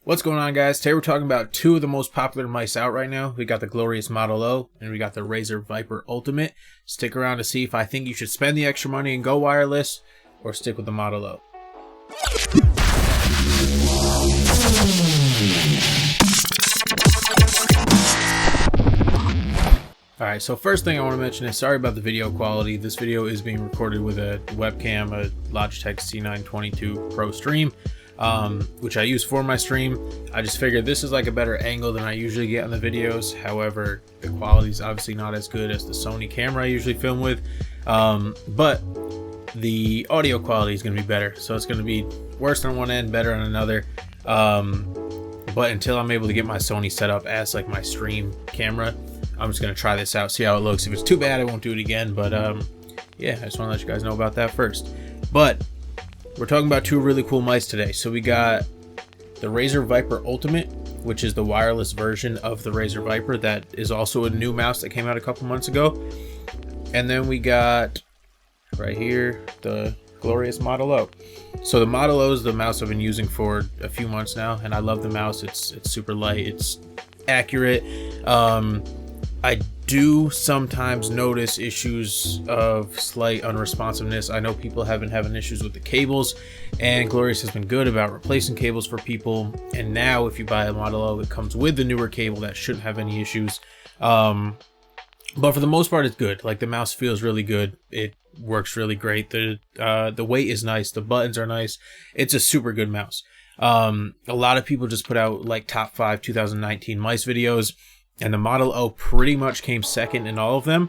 What's going on, guys? Today we're talking about two of the most popular mice out right now. We got the glorious Model O and we got the Razer Viper Ultimate. Stick around to see if I think you should spend the extra money and go wireless or stick with the Model O. Alright, so first thing I want to mention is sorry about the video quality. This video is being recorded with a webcam, a Logitech C922 Pro Stream. Which I use for my stream. I just figured this is like a better angle than I usually get on the videos. However, the quality is obviously not as good as the Sony camera I usually film with, but the audio quality is going to be better. So it's going to be worse on one end, better on another. But until I'm able to get my Sony set up as like my stream camera, I'm just going to try this out, see how it looks. If it's too bad, I won't do it again. But yeah, I just want to let you guys know about that first. But we're talking about two really cool mice today. So we got the Razer Viper Ultimate, which is the wireless version of the Razer Viper. That is also a new mouse that came out a couple months ago. And then we got right here the glorious Model O. So the Model O is the mouse I've been using for a few months now, and I love the mouse. It's super light, it's accurate. I do sometimes notice issues of slight unresponsiveness. I know people have been having issues with the cables, and Glorious has been good about replacing cables for people. And now if you buy a Model O, it comes with the newer cable that shouldn't have any issues. But for the most part, it's good. Like, the mouse feels really good. It works really great. The weight is nice. The buttons are nice. It's a super good mouse. A lot of people just put out like top 5 2019 mice videos, and the Model O pretty much came second in all of them,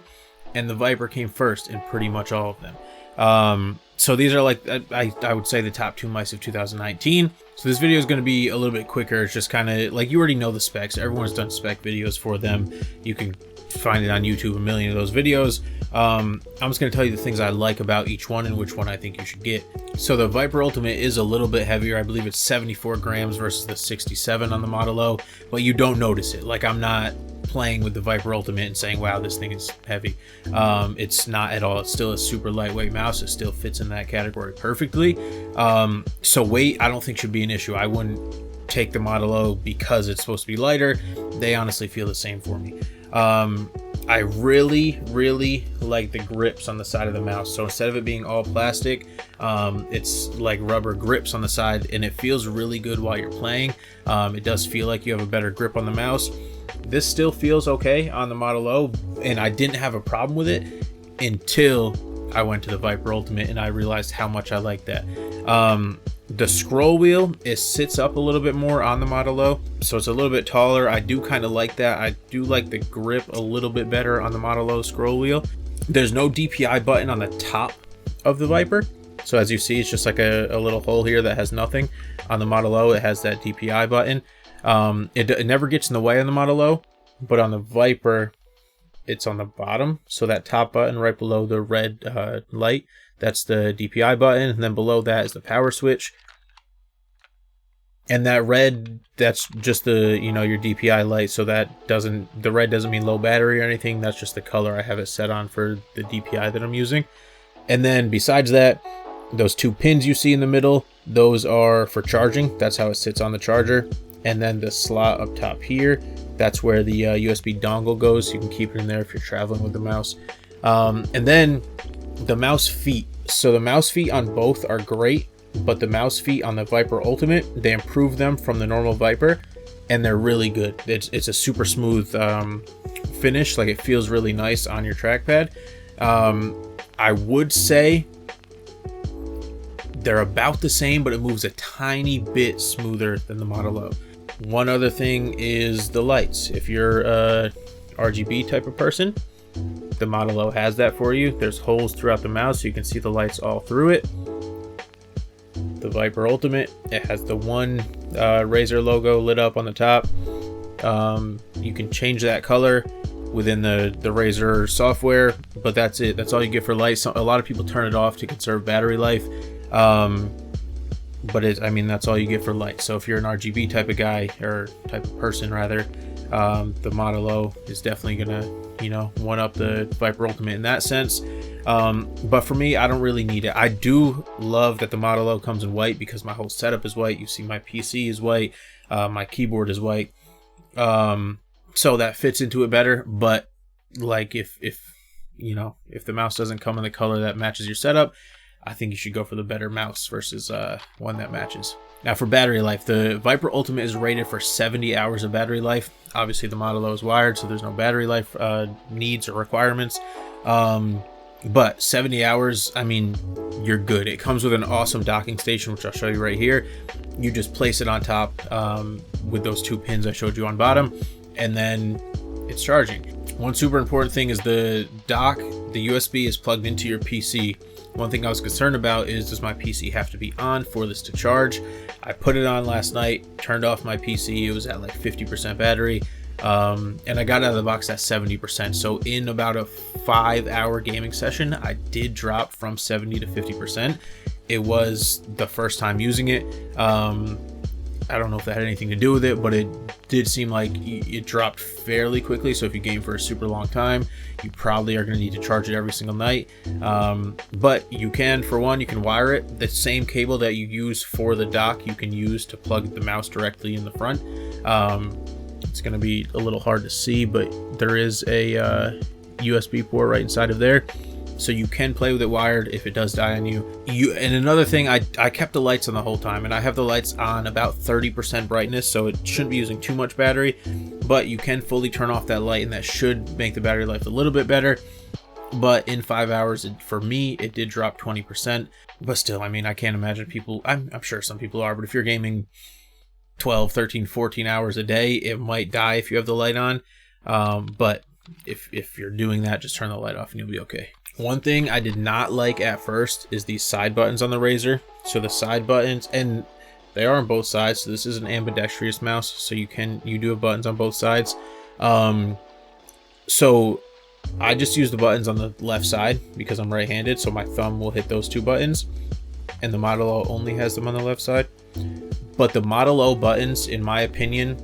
and the Viper came first in pretty much all of them. So these are like, I would say, the top 2 mice of 2019. So this video is going to be a little bit quicker. It's just kind of like, you already know the specs. Everyone's done spec videos for them. You can find it on YouTube, a million of those videos. I'm just going to tell you the things I like about each one and which one I think you should get. So the Viper Ultimate is a little bit heavier. I believe it's 74 grams versus the 67 on the Model O, but you don't notice it. Like, I'm not playing with the Viper Ultimate and saying, wow, this thing is heavy. It's not at all. It's still a super lightweight mouse. It still fits in that category perfectly. So weight, I don't think should be an issue. I wouldn't take the Model O because it's supposed to be lighter. They honestly feel the same for me. I really like the grips on the side of the mouse. So instead of it being all plastic, it's like rubber grips on the side, and it feels really good while you're playing. It does feel like you have a better grip on the mouse. This still feels okay on the Model O, and I didn't have a problem with it until I went to the Viper Ultimate and I realized how much I like that. The scroll wheel, it sits up a little bit more on the Model O, so it's a little bit taller. I do kind of like that. I do like the grip a little bit better on the Model O scroll wheel. There's no DPI button on the top of the Viper. So as you see, it's just like a little hole here that has nothing. On the Model O, it has that DPI button. It never gets in the way on the Model O, but on the Viper, it's on the bottom. So that top button right below the red light, that's the DPI button, and then below that is the power switch. And that red, that's just the, you know, your DPI light. So that doesn't, the red doesn't mean low battery or anything. That's just the color I have it set on for the DPI that I'm using. And then besides that, those 2 pins you see in the middle, those are for charging. That's how it sits on the charger. And then the slot up top here, that's where the USB dongle goes. So you can keep it in there if you're traveling with the mouse. And then the mouse feet. So the mouse feet on both are great, but the mouse feet on the Viper Ultimate, they improved them from the normal Viper, and they're really good. It's a super smooth finish. Like, it feels really nice on your trackpad. I would say they're about the same, but it moves a tiny bit smoother than the Model O. One other thing is the lights. If you're a RGB type of person, the Model O has that for you. There's holes throughout the mouse, so you can see the lights all through it. The Viper Ultimate, it has the one Razer logo lit up on the top. You can change that color within the Razer software, but that's it. That's all you get for lights. A lot of people turn it off to conserve battery life, but I mean, that's all you get for lights. So if you're an RGB type of guy, or type of person rather, The Model O is definitely gonna, you know, one up the Viper Ultimate in that sense. But for me, I don't really need it. I do love that the Model O comes in white because my whole setup is white. You see my PC is white, my keyboard is white, so that fits into it better. But like if you know, if the mouse doesn't come in the color that matches your setup, I think you should go for the better mouse versus one that matches. Now for battery life, the Viper Ultimate is rated for 70 hours of battery life. Obviously the Model O is wired, so there's no battery life needs or requirements. But 70 hours, I mean, you're good. It comes with an awesome docking station, which I'll show you right here. You just place it on top with those 2 pins I showed you on bottom, and then it's charging. One super important thing is the dock, the USB is plugged into your PC. One thing I was concerned about is, does my PC have to be on for this to charge? I put it on last night, turned off my PC, it was at like 50% battery, and I got out of the box at 70%. So in about a 5-hour gaming session, I did drop from 70 to 50%. It was the first time using it. I don't know if that had anything to do with it, but it did seem like it dropped fairly quickly. So if you game for a super long time, you probably are going to need to charge it every single night. But you can, for one, you can wire it. The same cable that you use for the dock, you can use to plug the mouse directly in the front. It's going to be a little hard to see, but there is a USB port right inside of there. So you can play with it wired if it does die on you. And another thing, I kept the lights on the whole time, and I have the lights on about 30% brightness, so it shouldn't be using too much battery, but you can fully turn off that light, and that should make the battery life a little bit better. But in 5 hours, for me, it did drop 20%. But still, I mean, I can't imagine people, I'm sure some people are, but if you're gaming 12, 13, 14 hours a day, it might die if you have the light on. But if you're doing that, just turn the light off and you'll be okay. One thing I did not like at first is these side buttons on the Razer. So the side buttons, and they are on both sides, so this is an ambidextrous mouse, so you do have buttons on both sides. So I just use the buttons on the left side because I'm right-handed, so my thumb will hit those 2 buttons, and the Model O only has them on the left side. But the Model O buttons, in my opinion,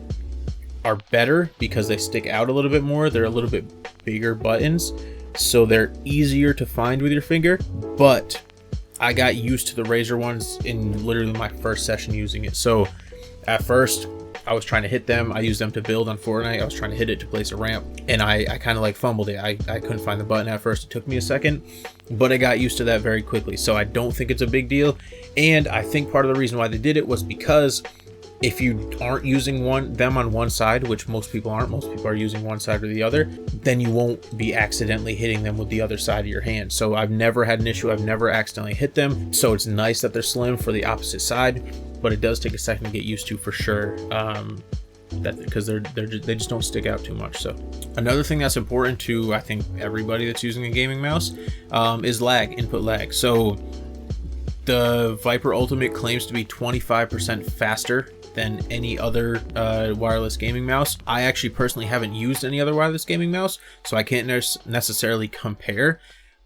are better because they stick out a little bit more. They're a little bit bigger buttons, so they're easier to find with your finger. But I got used to the Razer ones in literally my first session using it. So at first I was trying to hit them. I used them to build on Fortnite. I was trying to hit it to place a ramp, and I kind of like fumbled it. I couldn't find the button at first. It took me a second, but I got used to that very quickly. So I don't think it's a big deal. And I think part of the reason why they did it was because if you aren't using them on one side, which most people aren't, most people are using one side or the other, then you won't be accidentally hitting them with the other side of your hand. So I've never had an issue. I've never accidentally hit them. So it's nice that they're slim for the opposite side, but it does take a second to get used to for sure. Because they just don't stick out too much. So another thing that's important to, I think, everybody that's using a gaming mouse is lag, input lag. So the Viper Ultimate claims to be 25% faster than any other wireless gaming mouse. I actually personally haven't used any other wireless gaming mouse, so I can't necessarily compare,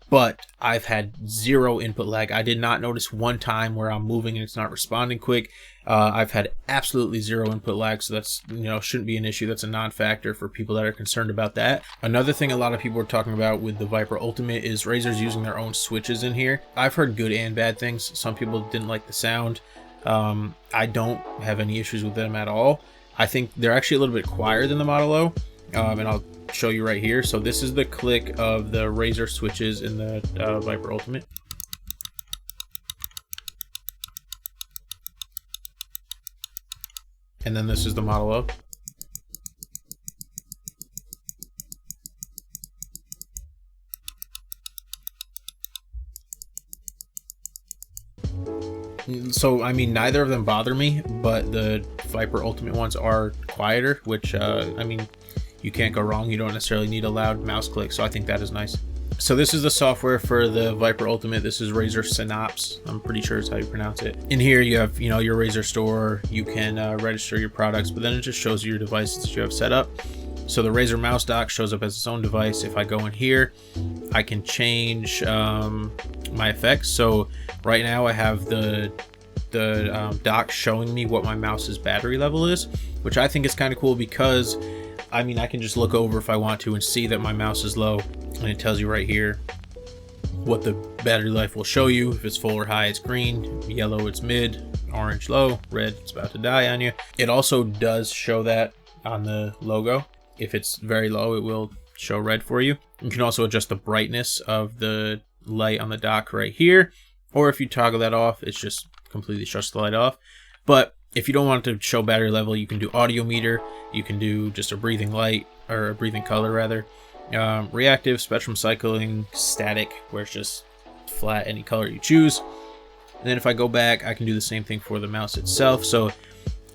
but I've had zero input lag. I did not notice one time where I'm moving and it's not responding quick. I've had absolutely zero input lag, so that's, shouldn't be an issue. That's a non-factor for people that are concerned about that. Another thing a lot of people are talking about with the Viper Ultimate is Razer's using their own switches in here. I've heard good and bad things. Some people didn't like the sound. I don't have any issues with them at all. I think they're actually a little bit quieter than the Model O, and I'll show you right here. So this is the click of the Razer switches in the Viper Ultimate. And then this is the Model O. So, I mean, neither of them bother me, but the Viper Ultimate ones are quieter, which, I mean, you can't go wrong. You don't necessarily need a loud mouse click, so I think that is nice. So this is the software for the Viper Ultimate. This is Razer Synapse. I'm pretty sure is how you pronounce it. In here, you have, your Razer store. You can register your products, but then it just shows you your devices that you have set up. So the Razer mouse dock shows up as its own device. If I go in here, I can change my effects. So right now I have the dock showing me what my mouse's battery level is, which I think is kind of cool because I mean, I can just look over if I want to and see that my mouse is low, and it tells you right here what the battery life will show you. If it's full or high, it's green; yellow, it's mid; orange, low; red, it's about to die on you. It also does show that on the logo. If it's very low, it will show red for you. You can also adjust the brightness of the light on the dock right here, or if you toggle that off, it's just completely shuts the light off. But if you don't want it to show battery level, you can do audio meter. You can do just a breathing light, or a breathing color rather. Reactive, spectrum cycling, static, where it's just flat, any color you choose. And then if I go back, I can do the same thing for the mouse itself. So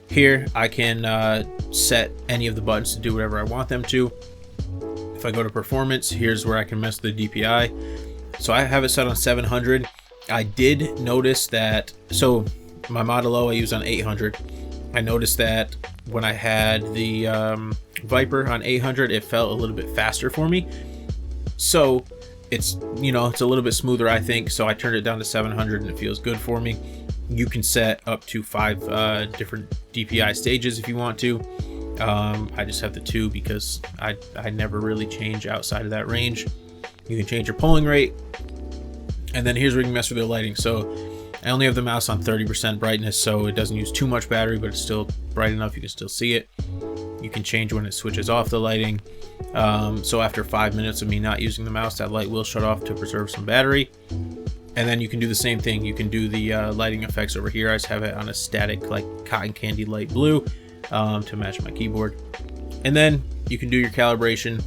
here I can set any of the buttons to do whatever I want them to. If I go to performance, here's where I can mess with the DPI. So I have it set on 700. I did notice that, so my Model O I use on 800. I noticed that when I had the Viper on 800, it felt a little bit faster for me. So it's, you know, it's a little bit smoother, I think. So I turned it down to 700 and it feels good for me. You can set up to 5 different DPI stages if you want to. I just have the 2 because I never really change outside of that range. You can change your polling rate. And then here's where you can mess with the lighting. So I only have the mouse on 30% brightness, so it doesn't use too much battery, but it's still bright enough you can still see it. You can change when it switches off the lighting. So after 5 minutes of me not using the mouse, that light will shut off to preserve some battery. And then you can do the same thing. You can do the lighting effects over here. I just have it on a static, like cotton candy light blue to match my keyboard. And then you can do your calibration.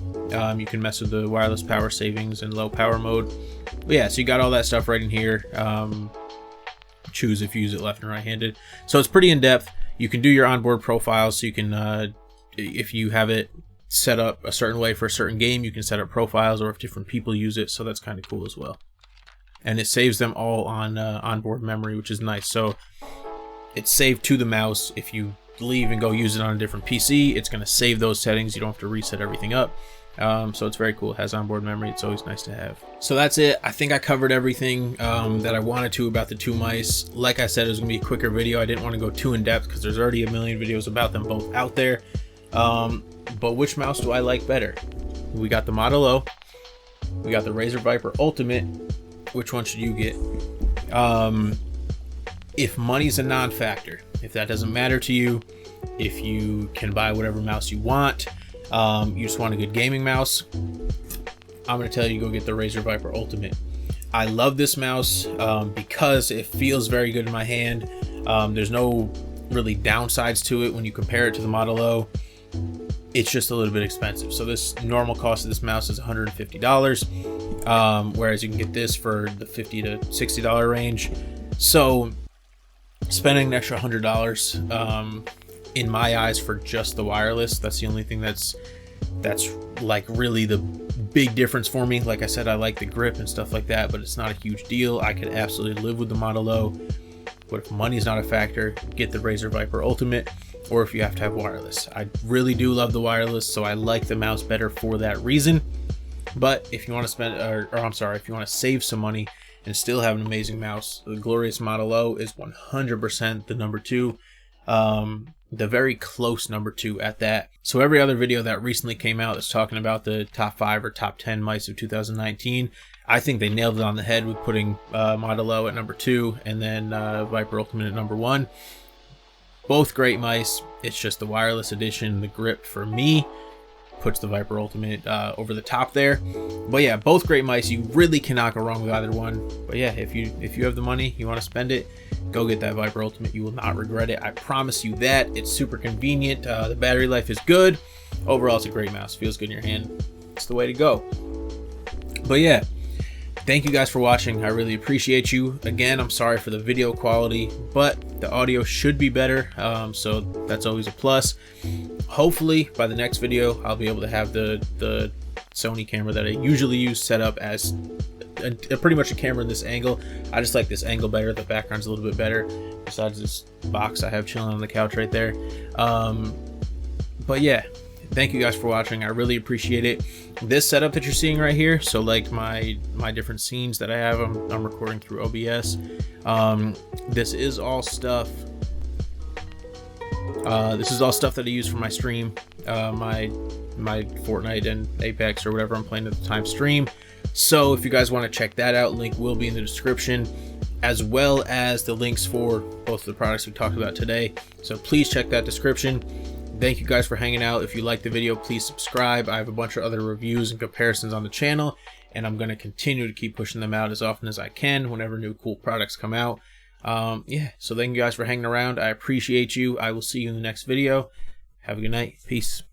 You can mess with the wireless power savings and low power mode. But yeah, so you got all that stuff right in here. Choose if you use it left and right handed. So it's pretty in depth. You can do your onboard profiles. So you can, if you have it set up a certain way for a certain game, you can set up profiles, or if different people use it. So that's kind of cool as well. And it saves them all on onboard memory, which is nice. So it's saved to the mouse. If you leave and go use it on a different PC, it's going to save those settings. You don't have to reset everything up. So it's very cool. It has onboard memory. It's always nice to have. So that's it. I think I covered everything that I wanted to about the 2 mice. Like I said, it was gonna be a quicker video. I didn't want to go too in depth because there's already a million videos about them both out there. But which mouse do I like better? We got the Model O. We got the Razer Viper Ultimate. Which one should you get? If money's a non-factor, if that doesn't matter to you, if you can buy whatever mouse you want, you just want a good gaming mouse, I'm going to tell you go get the Razer Viper Ultimate. I love this mouse because it feels very good in my hand. There's no really downsides to it when you compare it to the Model O. It's just a little bit expensive. So this normal cost of this mouse is $150, whereas you can get this for the $50 to $60 range. So spending an extra $100 in my eyes for just the wireless, that's the only thing that's like really the big difference for me. Like I said, I like the grip and stuff like that, but it's not a huge deal. I could absolutely live with the Model O, but if money's not a factor, get the Razer Viper Ultimate, or if you have to have wireless. I really do love the wireless, so I like the mouse better for that reason. But if you want to spend, or I'm sorry, if you want to save some money and still have an amazing mouse, the glorious Model O is 100% the number 2. The very close number 2 at that. So every other video that recently came out that's talking about the top 5 or top 10 mice of 2019, I think they nailed it on the head with putting Model O at number 2 and then Viper Ultimate at number 1. Both great mice. It's just the wireless edition, the grip for me puts the Viper Ultimate over the top there. But yeah, both great mice. You really cannot go wrong with either one. But yeah, if you have the money, you want to spend it, go get that Viper Ultimate. You will not regret it. I promise you that. It's super convenient. The battery life is good. Overall, it's a great mouse. Feels good in your hand. It's the way to go. But yeah, thank you guys for watching. I really appreciate you. Again, I'm sorry for the video quality, but the audio should be better. So that's always a plus. Hopefully by the next video, I'll be able to have the Sony camera that I usually use set up as pretty much a camera in this angle. I just like this angle better. The background's a little bit better besides this box I have chilling on the couch right there. But yeah, thank you guys for watching. I really appreciate it. This setup that you're seeing right here, so like my different scenes that I have, I'm recording through OBS. This is all stuff This is all stuff that I use for my stream, my Fortnite and Apex or whatever I'm playing at the time stream. So if you guys want to check that out, link will be in the description, as well as the links for both of the products we talked about today. So please check that description. Thank you guys for hanging out. If you like the video, please subscribe. I have a bunch of other reviews and comparisons on the channel, and I'm going to continue to keep pushing them out as often as I can whenever new cool products come out. Yeah, so thank you guys for hanging around. I appreciate you. I will see you in the next video. Have a good night. Peace.